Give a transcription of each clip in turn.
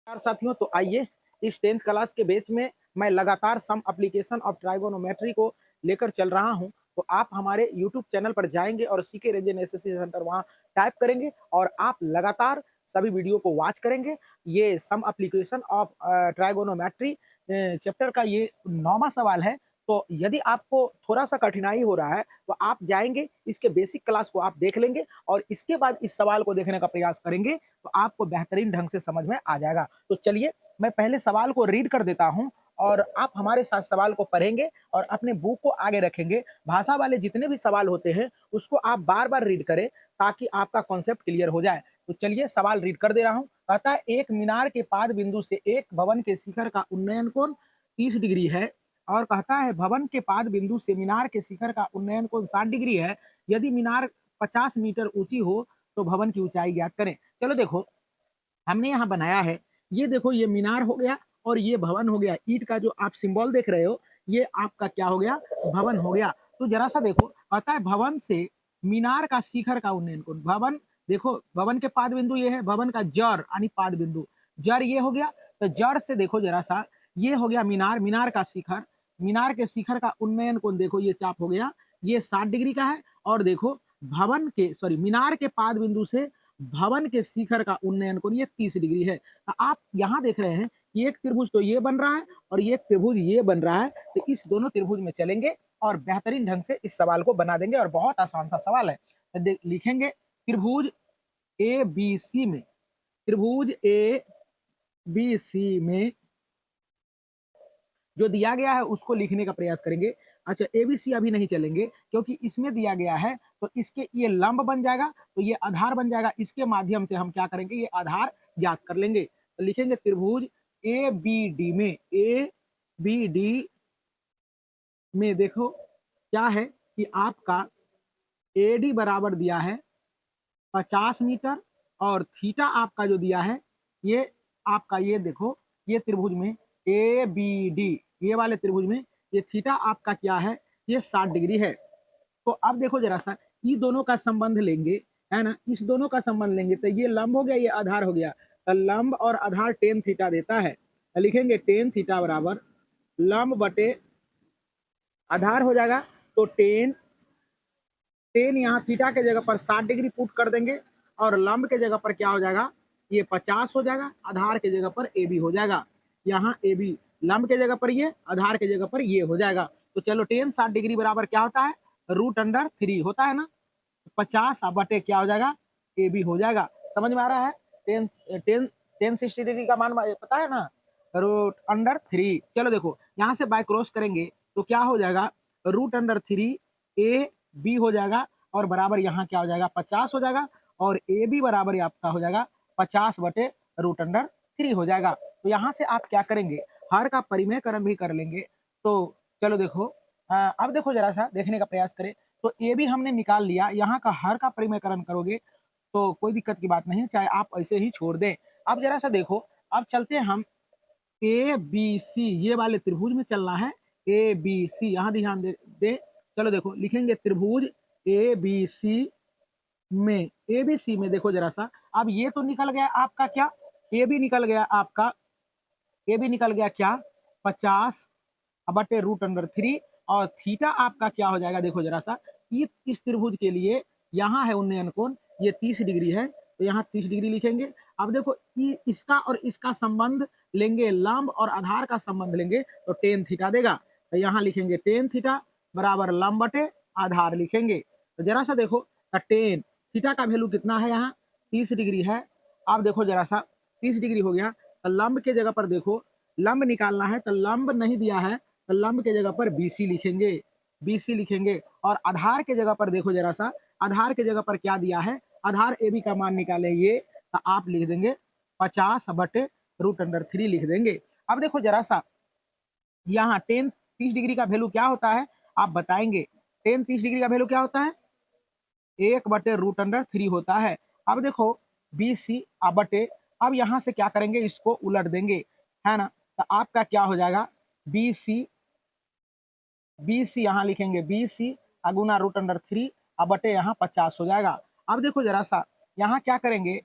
नमस्कार साथियों, तो आइए इस 10th क्लास के बैच में मैं लगातार सम एप्लीकेशन ऑफ ट्राइगोनोमेट्री को लेकर चल रहा हूं। तो आप हमारे यूट्यूब चैनल पर जाएंगे और सीके रेंजन एसएससी सेंटर वहां टाइप करेंगे और आप लगातार सभी वीडियो को वॉच करेंगे। ये some application of trigonometry chapter का ये 9वां सवाल है। तो यदि आपको थोड़ा सा कठिनाई हो रहा है तो आप जाएंगे, इसके बेसिक क्लास को आप देख लेंगे और इसके बाद इस सवाल को देखने का प्रयास करेंगे तो आपको बेहतरीन ढंग से समझ में आ जाएगा। तो चलिए मैं पहले सवाल को रीड कर देता हूं और आप हमारे साथ सवाल को पढ़ेंगे और अपने बुक को आगे रखेंगे। भाषा वाले जितने भी सवाल होते हैं उसको आप बार बार रीड करें ताकि आपका कॉन्सेप्ट क्लियर हो जाए। तो चलिए सवाल रीड कर दे रहा हूं। कहता है एक मीनार के पाद बिंदु से एक भवन के शिखर का उन्नयन कोण 30 डिग्री है और कहता है भवन के पाद बिंदु से मीनार के शिखर का उन्नयन कोण 60 डिग्री है। यदि मीनार 50 मीटर ऊंची हो तो भवन की ऊंचाई ज्ञात करें। चलो देखो, हमने यहाँ बनाया है, ये देखो ये मीनार हो गया और ये भवन हो गया। ईंट का जो आप सिंबल देख रहे हो ये आपका क्या हो गया, भवन हो गया। तो जरा सा देखो, कहता है भवन से मीनार का शिखर का उन्नयन कोण। भवन देखो, भवन के पाद बिंदु ये है, भवन का जड़ यानी पाद बिंदु जड़ ये हो गया। तो जड़ से देखो जरा सा, ये हो गया मीनार, मीनार का शिखर, मीनार के शिखर का उन्नयन कोण देखो ये चाप हो गया, ये 60 डिग्री का है। और देखो भवन के मीनार के पाद बिंदु से भवन के शिखर का उन्नयन कोण ये 30 डिग्री है। तो आप यहाँ देख रहे हैं कि एक त्रिभुज तो ये बन रहा है और ये त्रिभुज ये बन रहा है। तो इस दोनों त्रिभुज में चलेंगे और बेहतरीन ढंग से इस सवाल को बना देंगे और बहुत आसान सा सवाल है। तो लिखेंगे त्रिभुज ए बी सी में, त्रिभुज ए बी सी में जो दिया गया है उसको लिखने का प्रयास करेंगे। अच्छा, एबीसी अभी नहीं चलेंगे क्योंकि इसमें दिया गया है तो इसके ये लंब बन जाएगा, तो ये आधार बन जाएगा। इसके माध्यम से हम क्या करेंगे, ये आधार ज्ञात कर लेंगे। तो लिखेंगे त्रिभुज ए बी डी में, ए बी डी में देखो क्या है कि आपका ए डी बराबर दिया है 50 मीटर और थीटा आपका जो दिया है ये आपका, ये देखो ये त्रिभुज में ए बी डी, ये वाले त्रिभुज में ये थीटा आपका क्या है, ये 60 डिग्री है। तो अब देखो जरा सा, ये दोनों का संबंध लेंगे, है ना, इस दोनों का संबंध लेंगे तो ये लंब हो गया, ये आधार हो गया। तो लंब और आधार टेन थीटा देता है। तो लिखेंगे टेन थीटा बराबर लंब बटे आधार हो जाएगा। तो टेन टेन यहाँ थीटा के जगह पर 60 डिग्री पुट कर देंगे और लंब के जगह पर क्या हो जाएगा, ये 50 हो जाएगा, आधार के जगह पर ए बी हो जाएगा। यहाँ ए बी लंब के जगह पर ये, आधार के जगह पर ये हो जाएगा। तो चलो टेन 60 डिग्री बराबर क्या होता है, √3 होता है ना। 50 बटे क्या हो जाएगा, ए बी हो जाएगा। समझ में आ रहा है। टेन टेन टेन 60 डिग्री का मान पता है ना, √3। चलो देखो यहाँ से बाय क्रॉस करेंगे तो क्या हो जाएगा, √3 ए बी हो जाएगा और बराबर यहाँ क्या हो जाएगा, 50 हो जाएगा और ए बी बराबर आपका हो जाएगा 50 बटे √3 हो जाएगा। तो यहाँ से आप क्या करेंगे, हर का परिमेयकरण भी कर लेंगे। तो चलो देखो, अब देखो जरा सा देखने का प्रयास करें। तो ए बी हमने निकाल लिया, यहाँ का हर का परिमेयकरण करोगे तो कोई दिक्कत की बात नहीं, चाहे आप ऐसे ही छोड़ दें। अब जरा सा देखो, अब चलते हैं हम ए बी सी, ये वाले त्रिभुज में चलना है। ए बी सी यहाँ ध्यान दे। चलो देखो लिखेंगे त्रिभुज ए बी सी में, ए बी सी में देखो जरा सा, अब ये तो निकल गया आपका क्या, ए बी निकल गया आपका, ए बी निकल गया क्या 50 बटे √3 और थीटा आपका क्या हो जाएगा, देखो जरा सा, इस त्रिभुज के लिए यहाँ है उन्नयन कोण, ये 30 डिग्री है तो यहाँ 30 डिग्री लिखेंगे। अब देखो इसका और इसका संबंध लेंगे, लंब और आधार का संबंध लेंगे तो टेन थीटा देगा। तो यहाँ लिखेंगे टेन थीटा बराबर लंब बटे आधार लिखेंगे। तो जरा सा देखो, टेन थीटा का वैल्यू कितना है, यहाँ 30 डिग्री है। अब देखो जरा सा 30 डिग्री हो गया तो लंब के जगह पर देखो, लंब निकालना है तो लंब नहीं दिया है तो लंब के जगह पर BC लिखेंगे, BC लिखेंगे। और आधार के जगह पर देखो जरा सा, आधार के जगह पर क्या दिया है, आधार AB का मान निकाले ये, तो आप लिख देंगे 50 बटे √3 लिख देंगे। अब देखो जरा सा, यहाँ टेन 30 डिग्री का वैल्यू क्या होता है आप बताएंगे, टेन 30 डिग्री का वैल्यू क्या होता है, 1 बटे √3 होता है। अब देखो BC बटे, अब यहाँ से क्या करेंगे, इसको उलट देंगे, है ना। तो आपका क्या हो जाएगा, BC यहाँ लिखेंगे BC गुना √3 बटे यहाँ 50 हो जाएगा। अब देखो जरा सा यहाँ क्या करेंगे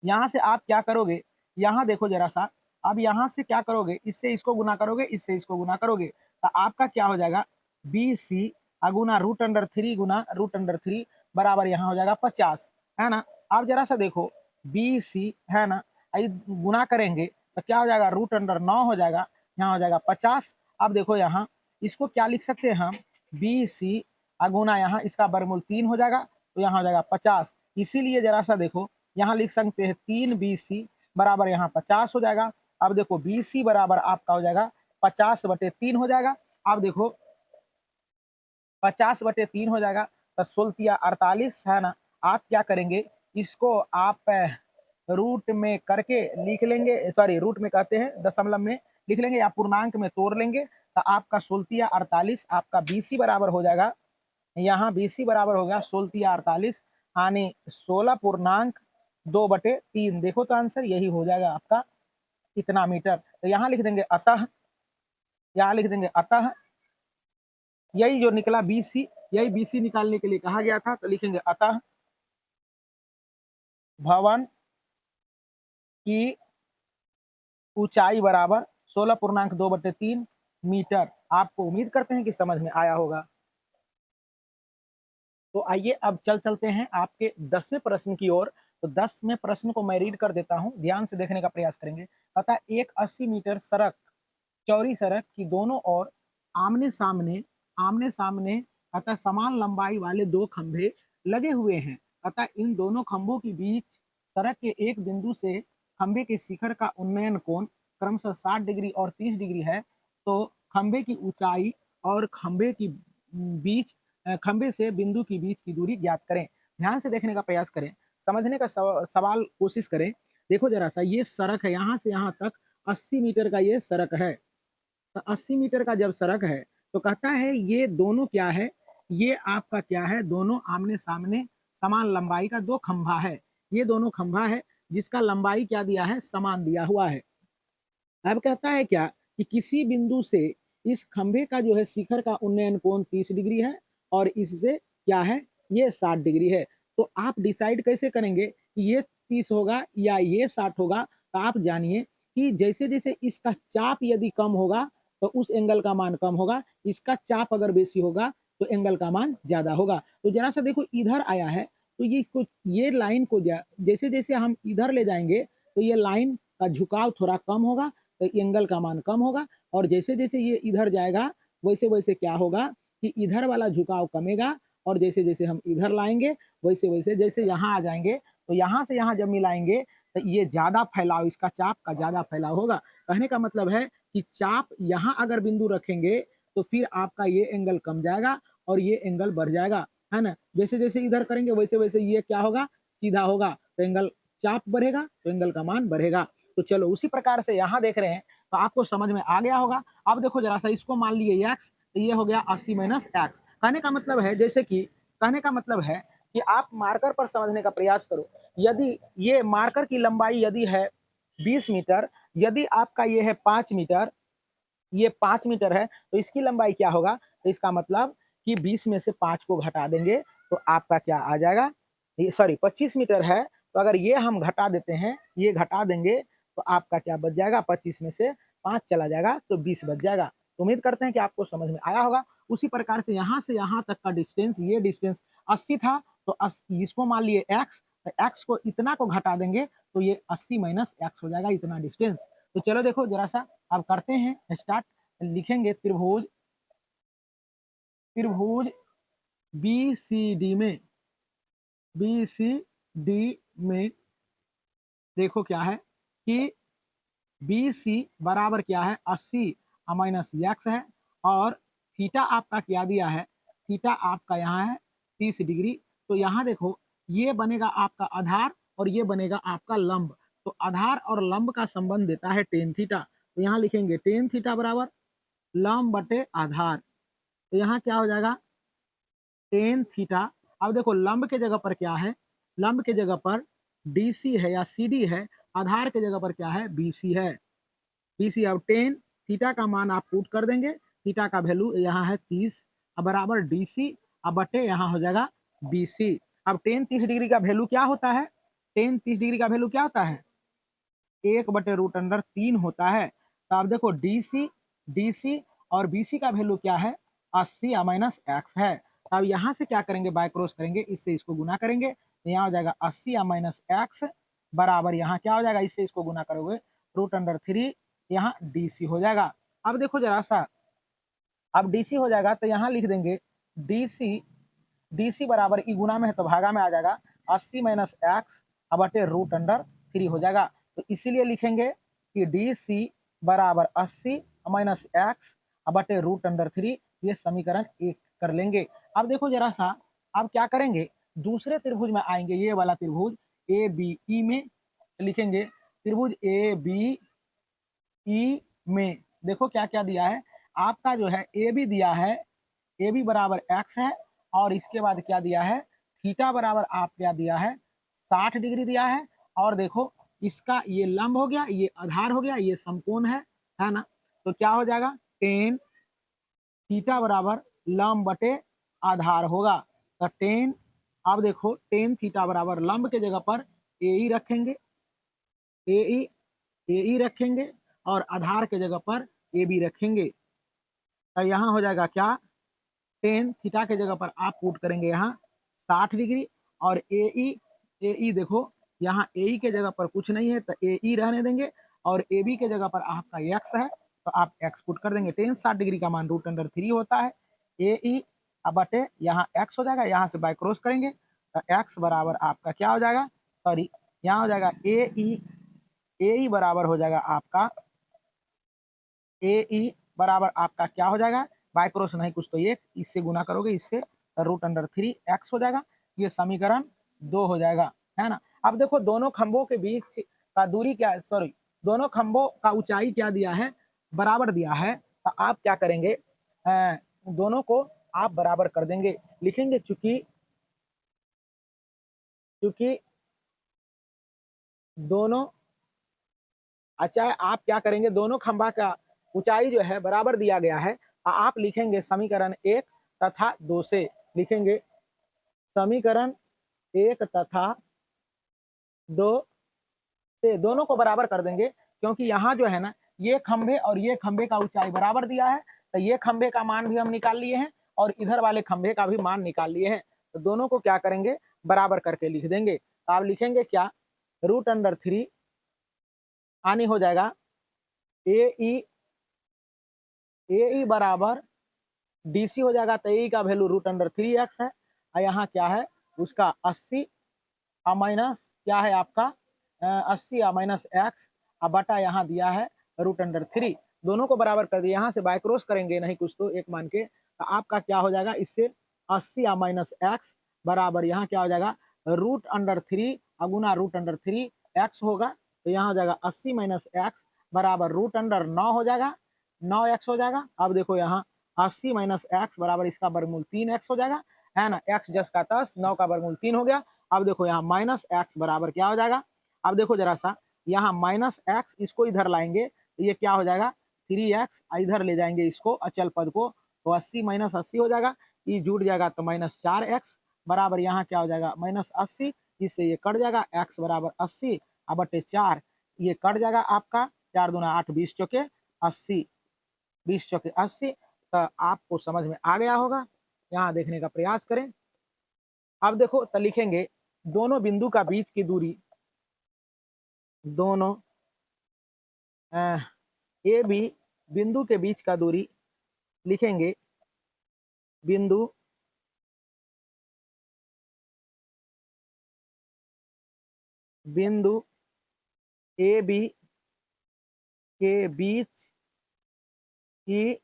यहाँ से आप क्या करोगे, यहाँ देखो जरा सा, अब यहाँ से क्या करोगे, इससे इसको गुना करोगे, इससे इसको गुना करोगे, तो आपका क्या हो जाएगा, बी सी अगुना √3 गुना √3 बराबर यहाँ हो जाएगा 50, है ना। अब जरा सा देखो बी सी, है ना, गुना करेंगे तो क्या हो जाएगा, √9 हो जाएगा, यहाँ हो जाएगा 50। अब देखो यहाँ इसको क्या लिख सकते हैं हम, बी सी अगुना यहाँ इसका वर्गमूल 3 हो जाएगा, तो यहाँ हो जाएगा 50। इसीलिए जरा सा देखो यहाँ लिख सकते हैं 3BC बराबर यहाँ 50 हो जाएगा। अब देखो BC बराबर आपका हो जाएगा 50/3 हो जाएगा। अब देखो 50/3 हो जाएगा, तो 16×48 है ना। आप क्या करेंगे, इसको आप रूट में करके लिख लेंगे, सॉरी रूट में कहते हैं दशमलव में लिख लेंगे या पूर्णांक में तोड़ लेंगे, तो आपका 16×48 आपका BC बराबर हो जाएगा, यहाँ BC बराबर होगा 16×48 यानी 16.2/3। देखो तो आंसर यही हो जाएगा आपका इतना मीटर। तो यहाँ लिख देंगे अतः, यहाँ लिख देंगे अतः यही जो निकला BC, यही BC निकालने के लिए कहा गया था, तो लिखेंगे अतः भवन की ऊंचाई बराबर 16.2/3 मीटर। आपको उम्मीद करते हैं कि समझ में आया होगा। तो आइए अब चलते हैं आपके 10वें प्रश्न की ओर। तो 10वें प्रश्न को मैं रीड कर देता हूं, ध्यान से देखने का प्रयास करेंगे। अतः एक 80 मीटर सड़क, चौड़ी सड़क की दोनों ओर आमने सामने अतः समान लंबाई वाले दो खंभे लगे हुए हैं। अतः इन दोनों खंभों के बीच सड़क के एक बिंदु से खंभे के शिखर का उन्नयन कोण क्रमशः 60 डिग्री और 30 डिग्री है। तो खंभे की ऊंचाई और खंभे से बिंदु की बीच की दूरी ज्ञात करें। ध्यान से देखने का प्रयास करें, समझने का सवाल कोशिश करें। देखो जरा सा, ये सड़क है, यहाँ से यहाँ तक 80 मीटर का ये सड़क है। तो 80 मीटर का जब सड़क है तो कहता है ये दोनों क्या है, ये आपका क्या है, दोनों आमने सामने समान लंबाई का दो खंभा है। ये दोनों खंभा है जिसका लंबाई क्या दिया है, समान दिया हुआ है। अब कहता है क्या कि किसी बिंदु से इस खंभे का जो है शिखर का उन्नयन कोण 30 डिग्री है और इससे क्या है, ये 60 डिग्री है। तो आप डिसाइड कैसे करेंगे कि ये 30 होगा या ये 60 होगा। तो आप जानिए कि जैसे जैसे इसका चाप यदि कम होगा तो उस एंगल का मान कम होगा, इसका चाप अगर बेसी होगा तो एंगल का मान ज्यादा होगा। तो जरा सा देखो इधर आया है, तो ये लाइन को जैसे जैसे हम इधर ले जाएंगे तो ये लाइन का झुकाव थोड़ा कम होगा, तो एंगल का मान कम होगा। और जैसे जैसे ये इधर जाएगा वैसे वैसे क्या होगा कि इधर वाला झुकाव कमेगा, और जैसे जैसे हम इधर लाएंगे वैसे वैसे जैसे यहाँ आ जाएंगे तो यहाँ से यहाँ जब मिलाएंगे तो ये ज्यादा फैलाव, इसका चाप का ज्यादा फैलाव होगा। कहने का मतलब है कि चाप यहाँ अगर बिंदु रखेंगे तो फिर आपका ये एंगल कम जाएगा और ये एंगल बढ़ जाएगा, है ना। जैसे जैसे इधर करेंगे वैसे वैसे ये क्या होगा, सीधा होगा, तो एंगल चाप बढ़ेगा तो एंगल का मान बढ़ेगा। तो चलो उसी प्रकार से यहाँ देख रहे हैं तो आपको समझ में आ गया होगा। अब देखो जरा सा, इसको मान लिए x, तो ये हो गया 80 - x। कहने का मतलब है, जैसे कि कहने का मतलब है कि आप मार्कर पर समझने का प्रयास करो। यदि ये मार्कर की लंबाई यदि है 20 मीटर, यदि आपका ये है 5 मीटर, ये 5 मीटर है, तो इसकी लंबाई क्या होगा, तो इसका मतलब कि 20 में से 5 को घटा देंगे तो आपका क्या आ जाएगा, सॉरी 25 मीटर है, तो अगर ये हम घटा देते हैं, ये घटा देंगे तो आपका क्या बच जाएगा, 25 में से 5 चला जाएगा तो 20 बच जाएगा। तो उम्मीद करते हैं कि आपको समझ में आया होगा। उसी प्रकार से यहाँ से यहाँ तक का डिस्टेंस, ये डिस्टेंस 80 था, तो इसको मान लिए x, तो x को इतना को घटा देंगे तो ये 80 - x हो जाएगा, इतना डिस्टेंस। तो चलो देखो जरा सा अब करते हैं स्टार्ट। लिखेंगे त्रिभुज, त्रिभुज BCD में, BCD में देखो क्या है कि BC बराबर क्या है, 80 - x है, और थीटा आपका क्या दिया है, थीटा आपका यहाँ है 30 डिग्री। तो यहाँ देखो ये बनेगा आपका आधार और ये बनेगा आपका लंब। तो आधार और लंब का संबंध देता है टेन थीटा। तो यहाँ लिखेंगे टेन थीटा बराबर लंब बटे आधार। तो यहाँ क्या हो जाएगा, टेन थीटा। अब देखो लंब के जगह पर क्या है, लंब के जगह पर DC है या CD है, आधार के जगह पर क्या है, BC है, BC। अब टेन थीटा का मान आप पुट कर देंगे, थीटा का वैल्यू यहाँ है 30, अब बराबर DC, अब बटे यहाँ हो जाएगा BC। अब टेन 30 डिग्री का वैल्यू क्या होता है, टेन 30 डिग्री का वैल्यू क्या होता है 1/√3 होता है। तो आप देखो डी सी और बी सी का वैल्यू क्या है 80 या माइनस एक्स है। तो अब यहाँ से क्या करेंगे बाय क्रॉस करेंगे, इससे इसको गुना करेंगे तो यहाँ हो जाएगा 80 या माइनस एक्स बराबर यहाँ क्या हो जाएगा, इससे इसको गुना करोगे √3 यहाँ डी सी हो जाएगा। अब देखो जरा सा, अब डी सी हो जाएगा तो यहाँ लिख देंगे डी सी बराबर ई गुना में है तो भागा में आ जाएगा 80 माइनस एक्स बटे √3 हो जाएगा। तो इसीलिए लिखेंगे कि डी सी बराबर 80 माइनस एक्स बटे √3, ये समीकरण 1 कर लेंगे। अब देखो जरा सा, अब क्या करेंगे दूसरे त्रिभुज में आएंगे, ये वाला त्रिभुज ए बी ई में लिखेंगे, त्रिभुज ए बी ई में देखो क्या क्या दिया है आपका, जो है ए बी दिया है, ए बी बराबर एक्स है और इसके बाद क्या दिया है थीटा बराबर आप क्या दिया है 60 डिग्री दिया है। और देखो इसका ये लंब हो गया, ये आधार हो गया, ये समकोण है ना। तो क्या हो जाएगा टेन थीटा बराबर लंब बटे आधार होगा। तो टेन, अब देखो टेन थीटा बराबर लंब के जगह पर ए ई रखेंगे, ए ई रखेंगे और आधार के जगह पर ए बी रखेंगे। तो यहाँ हो जाएगा क्या टेन थीटा के जगह पर आप पुट करेंगे यहाँ 60 डिग्री और ए ई देखो यहाँ ए ई के जगह पर कुछ नहीं है तो ए ई रहने देंगे और ए बी के जगह पर आपका एक्स है तो आप एक्स पुट कर देंगे। टेन 60 डिग्री का मान √3 होता है। ए ई बटे यहाँ एक्स हो जाएगा, यहाँ से बाय क्रॉस करेंगे तो एक्स बराबर आपका क्या हो जाएगा, सॉरी यहाँ हो जाएगा ए ई बराबर हो जाएगा आपका ए ई बराबर आपका क्या हो जाएगा बाय क्रॉस नहीं कुछ तो एक, इससे गुना करोगे इससे √3 एक्स हो जाएगा। ये समीकरण 2 हो जाएगा, है ना। अब देखो दोनों खंभों के बीच का दूरी क्या है, सॉरी दोनों खंभों का ऊंचाई क्या दिया है बराबर दिया है। तो आप क्या करेंगे दोनों को आप बराबर कर देंगे, लिखेंगे चूंकि दोनों, अच्छा आप क्या करेंगे दोनों खंभा का ऊंचाई जो है बराबर दिया गया है, आप लिखेंगे समीकरण 1 तथा 2 से, लिखेंगे समीकरण 1 तथा 2 से दोनों को बराबर कर देंगे, क्योंकि यहाँ जो है ना ये खंभे और ये खंभे का ऊंचाई बराबर दिया है तो ये खंभे का मान भी हम निकाल लिए हैं और इधर वाले खंभे का भी मान निकाल लिए हैं। तो दोनों को क्या करेंगे बराबर करके लिख देंगे। तो आप लिखेंगे क्या √3 आनी हो जाएगा ए ई बराबर डी सी हो जाएगा। तो ए का वैल्यू √3 एक्स है और यहाँ क्या है उसका 80 माइनस क्या है आपका 80 माइनस एक्स बटा यहाँ दिया है √3, दोनों को बराबर कर दिया। यहाँ से बाय क्रॉस करेंगे नहीं कुछ तो एक मान के, तो आपका क्या हो जाएगा इससे 80 माइनस एक्स बराबर यहाँ क्या हो जाएगा √3 गुना √3 एक्स होगा। तो यहाँ हो जाएगा 80 माइनस एक्स बराबर √9 हो जाएगा, 9 एक्स हो जाएगा। अब देखो यहाँ 80 माइनस एक्स बराबर इसका वर्गमूल 3 एक्स हो जाएगा, है ना। एक्स 10 का 10, 9 का वर्गमूल 3 हो गया। अब देखो यहाँ माइनस एक्स बराबर क्या हो जाएगा, अब देखो जरा सा यहाँ माइनस एक्स इसको इधर लाएंगे तो ये क्या हो जाएगा 3x, इधर ले जाएंगे इसको अचल पद को तो 80 माइनस 80 हो जाएगा, ये जुड़ जाएगा तो -4x बराबर यहाँ क्या हो जाएगा -80, इससे ये कट जाएगा x बराबर 80 बटे 4, ये कट जाएगा आपका 4 दूना 8 20 चौके 80, 20 चौके 80। तो आपको समझ में आ गया होगा, यहाँ देखने का प्रयास करें। अब देखो तो लिखेंगे दोनों बिंदु का बीच की दूरी, दोनों ए बी बिंदु के बीच का दूरी लिखेंगे बिंदु ए बी के बीच की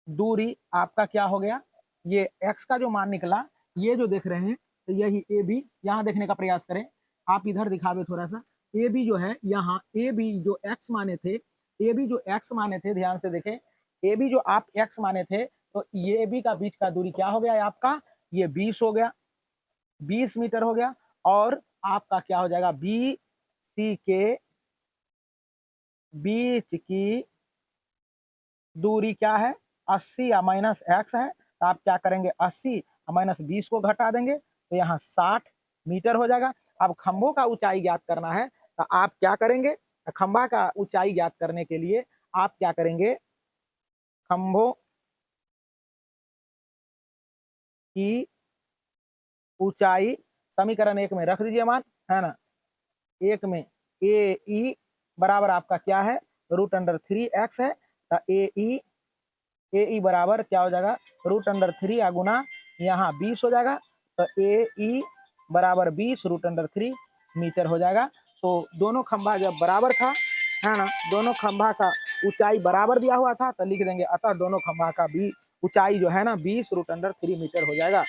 दूरी आपका क्या हो गया, ये x का जो मान निकला ये जो देख रहे हैं तो यही ए बी, यहाँ देखने का प्रयास करें आप, इधर दिखावे थोड़ा सा। ए बी जो है यहाँ ए बी जो x माने थे, ए बी जो x माने थे ध्यान से देखें, ए बी जो आप x माने थे तो ये बी का बीच का दूरी क्या हो गया आपका, ये 20 हो गया, 20 मीटर हो गया। और आपका क्या हो जाएगा बी सी के बीच की दूरी क्या है 80 या माइनस एक्स है। तो आप क्या करेंगे 80 माइनस 20 को घटा देंगे तो यहाँ 60 मीटर हो जाएगा। अब खंभों का ऊंचाई ज्ञात करना है, तो आप क्या करेंगे, खंभा का ऊंचाई ज्ञात करने के लिए आप क्या करेंगे, खंभों की ऊंचाई समीकरण 1 में रख दीजिए मान, है ना। 1 में ए ई बराबर आपका क्या है, √3x है, तो ए ई बराबर क्या हो जाएगा, √3 या गुना यहाँ 20 हो जाएगा, तो ए ई बराबर 20 √3 मीटर हो जाएगा। तो दोनों खंभा जब बराबर था, है ना, दोनों खंभा का ऊंचाई बराबर दिया हुआ था, तो लिख देंगे अतः दोनों खंभा का भी ऊंचाई जो है ना 20 √3 मीटर हो जाएगा।